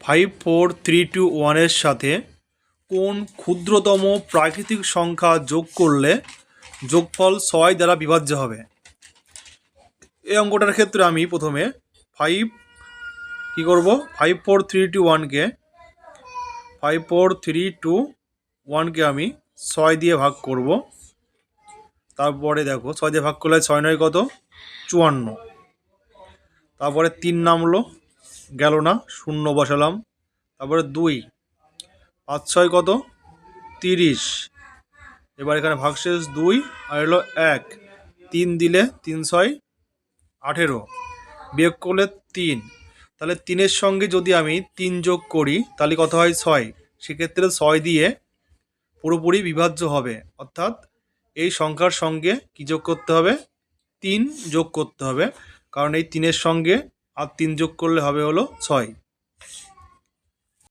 5432 সাথে কোন ক্ষুদ্রতম প্রাকৃতিক সংখ্যা যোগ করলে যোগফল 6 দ্বারা বিভাজ্য হবে। এই অঙ্কটার ক্ষেত্রে আমি প্রথমে 5432 আমি 6 দিয়ে ভাগ করব। তারপরে দেখো 6 দিয়ে ভাগ করলে 6 নয় কত, 54। তারপরে 3 নামলো, গেল না, 0 বসালাম। তারপরে 2, 5 6 কত, 30। এবার এখানে ভাগশেষ 2 আর হলো 1, 3 দিলে 3 6 18, বিয়োগ করলে 3। তাহলে 3-এর সঙ্গে যদি আমি 3 যোগ করি তাহলে কত হয়, 6। সেক্ষেত্রে 6 দিয়ে পুরোপুরি বিভাজ্য হবে, অর্থাৎ এই সংখ্যার সঙ্গে কি যোগ করতে হবে, 3 যোগ করতে হবে, কারণ এই 3-এর সঙ্গে আর 3 যোগ করলে হবে হলো 6।